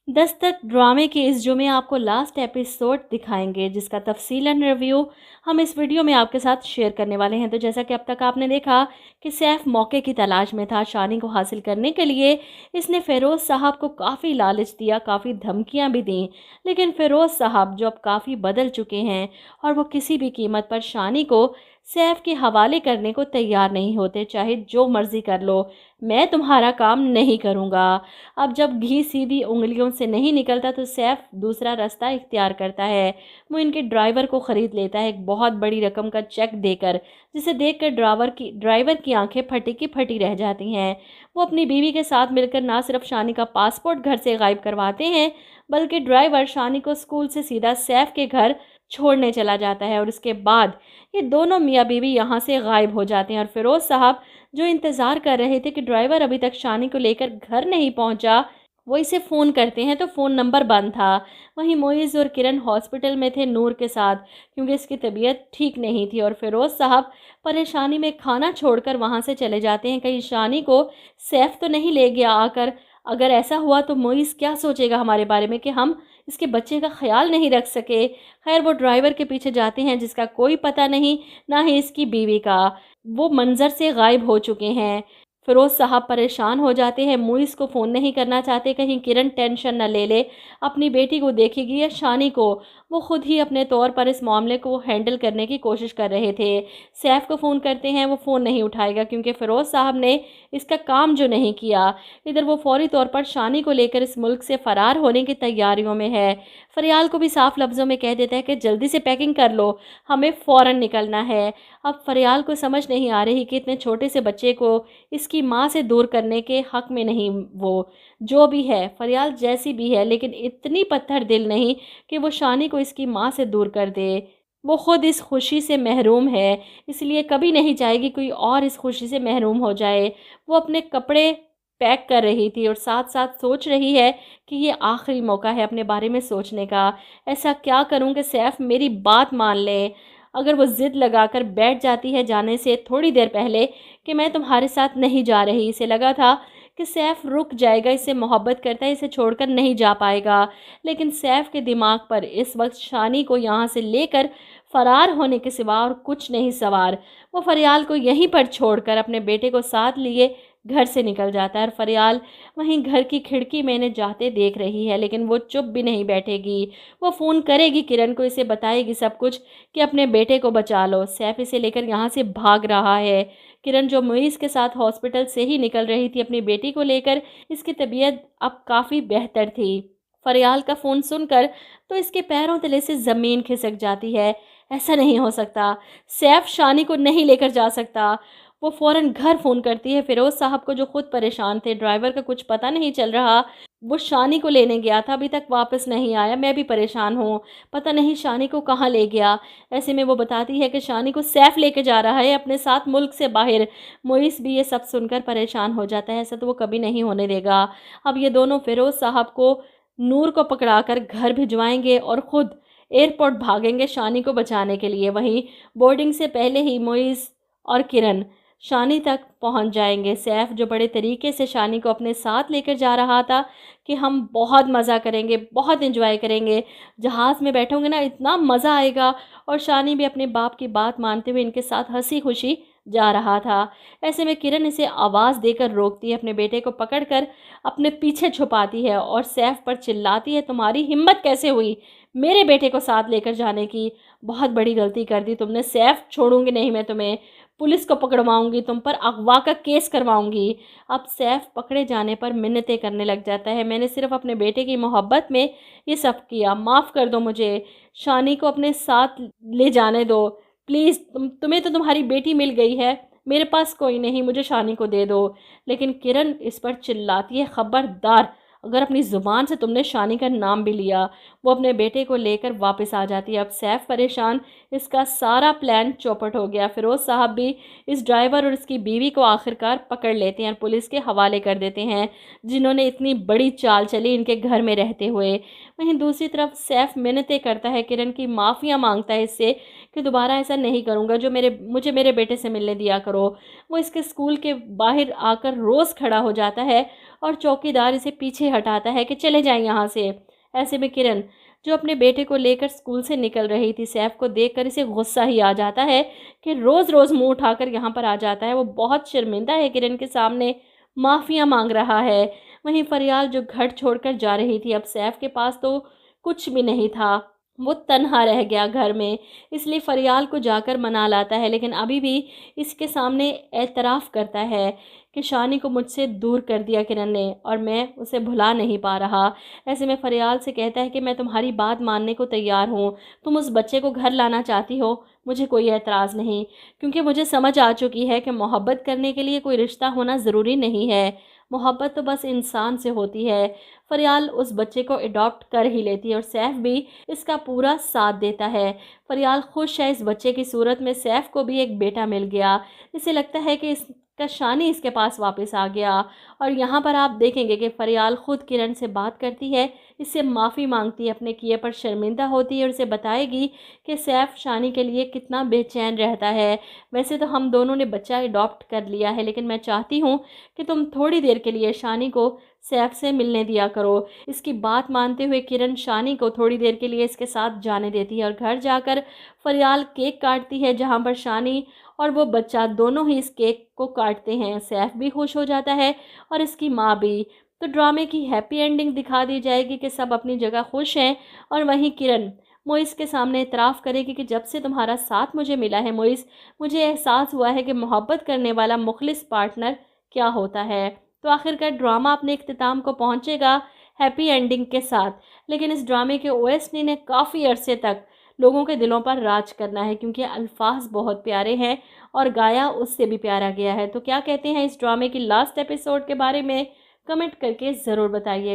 दस्तक ड्रामे के इस जुमे आपको लास्ट एपिसोड दिखाएंगे, जिसका तफसीलन रिव्यू हम इस वीडियो में आपके साथ शेयर करने वाले हैं। तो जैसा कि अब तक आपने देखा कि सैफ मौके की तलाश में था शानी को हासिल करने के लिए। इसने फ़िरोज़ साहब को काफ़ी लालच दिया, काफ़ी धमकियां भी दी, लेकिन फ़िरोज़ साहब जो अब काफ़ी बदल चुके हैं और वो किसी भी कीमत पर शानी को सैफ के हवाले करने को तैयार नहीं होते। चाहे जो मर्ज़ी कर लो, मैं तुम्हारा काम नहीं करूँगा। अब जब घी सीधी उंगलियों से नहीं निकलता तो सैफ दूसरा रास्ता इख्तियार करता है। वो इनके ड्राइवर को ख़रीद लेता है एक बहुत बड़ी रकम का चेक देकर, जिसे देखकर ड्राइवर की आंखें फटी की फटी रह जाती हैं। वो अपनी बीवी के साथ मिलकर ना सिर्फ शानी का पासपोर्ट घर से गायब करवाते हैं, बल्कि ड्राइवर शानी को स्कूल से सीधा सैफ के घर छोड़ने चला जाता है। और उसके बाद ये दोनों मियाँ बीवी यहाँ से गायब हो जाते हैं। और फ़िरोज़ साहब जो इंतज़ार कर रहे थे कि ड्राइवर अभी तक शानी को लेकर घर नहीं पहुंचा, वो इसे फ़ोन करते हैं तो फ़ोन नंबर बंद था। वहीं मोइज़ और किरण हॉस्पिटल में थे नूर के साथ, क्योंकि इसकी तबीयत ठीक नहीं थी। और फ़िरोज़ साहब परेशानी में खाना छोड़कर वहाँ से चले जाते हैं। कहीं शानी को सैफ तो नहीं ले गया आकर? अगर ऐसा हुआ तो मोइज़ क्या सोचेगा हमारे बारे में कि हम इसके बच्चे का ख्याल नहीं रख सके। खैर, वो ड्राइवर के पीछे जाते हैं जिसका कोई पता नहीं, ना ही इसकी बीवी का। वो मंज़र से गायब हो चुके हैं। फ़िरोज़ साहब परेशान हो जाते हैं, मुइज़ को फ़ोन नहीं करना चाहते, कहीं किरण टेंशन न ले ले, अपनी बेटी को देखेगी या शानी को। वो खुद ही अपने तौर पर इस मामले को हैंडल करने की कोशिश कर रहे थे। सैफ को फ़ोन करते हैं, वो फ़ोन नहीं उठाएगा क्योंकि फ़िरोज़ साहब ने इसका काम जो नहीं किया। इधर वो फौरी तौर पर शानी को लेकर इस मुल्क से फ़रार होने की तैयारियों में है। फ़रियाल को भी साफ लफ्ज़ों में कह देता है कि जल्दी से पैकिंग कर लो, हमें फ़ौरन निकलना है। अब फ़रियाल को समझ नहीं आ रही कि इतने छोटे से बच्चे को इसकी माँ से दूर करने के हक़ में नहीं। वो जो भी है, फ़रियाल जैसी भी है, लेकिन इतनी पत्थर दिल नहीं कि वो शानी को इसकी माँ से दूर कर दे। वो ख़ुद इस खुशी से महरूम है, इसलिए कभी नहीं चाहेगी कोई और इस खुशी से महरूम हो जाए। वो अपने कपड़े पैक कर रही थी और साथ साथ सोच रही है कि ये आखिरी मौका है अपने बारे में सोचने का। ऐसा क्या करूं कि सैफ मेरी बात मान ले। अगर वो ज़िद लगाकर बैठ जाती है जाने से थोड़ी देर पहले कि मैं तुम्हारे साथ नहीं जा रही, इसे लगा था कि सैफ रुक जाएगा, इससे मोहब्बत करता है, इसे छोड़कर नहीं जा पाएगा। लेकिन सैफ के दिमाग पर इस वक्त शानी को यहाँ से लेकर फ़रार होने के सिवा और कुछ नहीं सवार। वो फ़रियाल को यहीं पर छोड़कर अपने बेटे को साथ लिए घर से निकल जाता है। और फ़रियाल वहीं घर की खिड़की में इन्हें जाते देख रही है, लेकिन वो चुप भी नहीं बैठेगी। वो फ़ोन करेगी किरण को, इसे बताएगी सब कुछ कि अपने बेटे को बचा लो, सैफ इसे लेकर यहाँ से भाग रहा है। किरण जो मुइज़ के साथ हॉस्पिटल से ही निकल रही थी अपनी बेटी को लेकर, इसकी तबीयत अब काफ़ी बेहतर थी। फ़रियाल का फ़ोन सुनकर तो इसके पैरों तले से ज़मीन खिसक जाती है। ऐसा नहीं हो सकता, सैफ शानी को नहीं लेकर जा सकता। वो फ़ौरन घर फ़ोन करती है फ़िरोज़ साहब को, जो खुद परेशान थे। ड्राइवर का कुछ पता नहीं चल रहा, वो शानी को लेने गया था, अभी तक वापस नहीं आया। मैं भी परेशान हूँ, पता नहीं शानी को कहाँ ले गया। ऐसे में वो बताती है कि शानी को सैफ लेके जा रहा है अपने साथ मुल्क से बाहर। मोइस भी ये सब सुनकर परेशान हो जाता है, ऐसा तो वो कभी नहीं होने देगा। अब ये दोनों फ़िरोज़ साहब को नूर को पकड़ाकर घर भिजवाएंगे और ख़ुद एयरपोर्ट भागेंगे शानी को बचाने के लिए। वहीं बोर्डिंग से पहले ही मोइस और किरण शानी तक पहुंच जाएंगे। सैफ जो बड़े तरीके से शानी को अपने साथ लेकर जा रहा था कि हम बहुत मज़ा करेंगे, बहुत एंजॉय करेंगे, जहाज़ में बैठोगे ना इतना मज़ा आएगा। और शानी भी अपने बाप की बात मानते हुए इनके साथ हंसी खुशी जा रहा था। ऐसे में किरण इसे आवाज़ देकर रोकती है, अपने बेटे को पकड़कर अपने पीछे छुपाती है और सैफ पर चिल्लाती है, तुम्हारी हिम्मत कैसे हुई मेरे बेटे को साथ लेकर जाने की? बहुत बड़ी गलती कर दी तुमने सैफ, छोड़ूंगी नहीं मैं तुम्हें, पुलिस को पकड़वाऊंगी, तुम पर अगवा का केस करवाऊंगी। अब सैफ पकड़े जाने पर मिन्नतें करने लग जाता है, मैंने सिर्फ अपने बेटे की मोहब्बत में ये सब किया, माफ़ कर दो मुझे, शानी को अपने साथ ले जाने दो प्लीज़। तुम्हें तो तुम्हारी बेटी मिल गई है, मेरे पास कोई नहीं, मुझे शानी को दे दो। लेकिन किरण इस पर चिल्लाती है, खबरदार, अगर अपनी ज़ुबान से तुमने शानी का नाम भी लिया। वो अपने बेटे को लेकर वापस आ जाती है। अब सैफ परेशान, इसका सारा प्लान चौपट हो गया। फ़िरोज़ साहब भी इस ड्राइवर और इसकी बीवी को आखिरकार पकड़ लेते हैं और पुलिस के हवाले कर देते हैं, जिन्होंने इतनी बड़ी चाल चली इनके घर में रहते हुए। वहीं दूसरी तरफ सैफ मिन्नतें करता है, किरण की माफ़िया मांगता है इससे कि दोबारा ऐसा नहीं करूँगा, जो मुझे मेरे बेटे से मिलने दिया करो। वो इसके स्कूल के बाहर आकर रोज़ खड़ा हो जाता है और चौकीदार इसे पीछे हटाता है कि चले जाएं यहाँ से। ऐसे में किरण, जो अपने बेटे को लेकर स्कूल से निकल रही थी, सैफ को देखकर इसे गुस्सा ही आ जाता है कि रोज़ रोज़ मुंह उठाकर यहाँ पर आ जाता है। वो बहुत शर्मिंदा है, किरण के सामने माफ़िया मांग रहा है। वहीं फरियाल, जो घर छोड़कर जा रही थी, अब सैफ के पास तो कुछ भी नहीं था, वो तन्हा रह गया घर में। इसलिए फरियाल को जाकर मना लाता है, लेकिन अभी भी इसके सामने एतराफ़ करता है कि शानी को मुझसे दूर कर दिया किरण ने, और मैं उसे भुला नहीं पा रहा। ऐसे में फरियाल से कहता है कि मैं तुम्हारी बात मानने को तैयार हूँ। तुम उस बच्चे को घर लाना चाहती हो, मुझे कोई एतराज़ नहीं, क्योंकि मुझे समझ आ चुकी है कि मोहब्बत करने के लिए कोई रिश्ता होना ज़रूरी नहीं है। मोहब्बत तो बस इंसान से होती है। फरियाल उस बच्चे को अडॉप्ट कर ही लेती है और सैफ भी इसका पूरा साथ देता है। फरियाल खुश है इस बच्चे की सूरत में। सैफ को भी एक बेटा मिल गया। इसे लगता है कि इसका शानी इसके पास वापस आ गया। और यहाँ पर आप देखेंगे कि फरियाल खुद किरण से बात करती है, इससे माफ़ी मांगती है, अपने किए पर शर्मिंदा होती है और इसे बताएगी कि सैफ शानी के लिए कितना बेचैन रहता है। वैसे तो हम दोनों ने बच्चा अडॉप्ट कर लिया है, लेकिन मैं चाहती हूँ कि तुम थोड़ी देर के लिए शानी को सैफ से मिलने दिया करो। इसकी बात मानते हुए किरण शानी को थोड़ी देर के लिए इसके साथ जाने देती है और घर जाकर फरियाल केक काटती है, जहाँ पर शानी और वो बच्चा दोनों ही इस केक को काटते हैं। सैफ भी खुश हो जाता है और इसकी माँ भी। तो ड्रामे की हैप्पी एंडिंग दिखा दी जाएगी कि सब अपनी जगह खुश हैं। और वहीं किरण मोइस के सामने इतराफ़ करेगी कि जब से तुम्हारा साथ मुझे मिला है मोइस, मुझे एहसास हुआ है कि मोहब्बत करने वाला मुखलिस पार्टनर क्या होता है। तो आखिरकार ड्रामा अपने इख्तिताम को पहुंचेगा हैप्पी एंडिंग के साथ। लेकिन इस ड्रामे के ओएसडी ने काफ़ी अरसे तक लोगों के दिलों पर राज करना है, क्योंकि अल्फाज बहुत प्यारे हैं और गाया उससे भी प्यारा गया है। तो क्या कहते हैं इस ड्रामे की लास्ट एपिसोड के बारे में, कमेंट करके ज़रूर बताइएगा।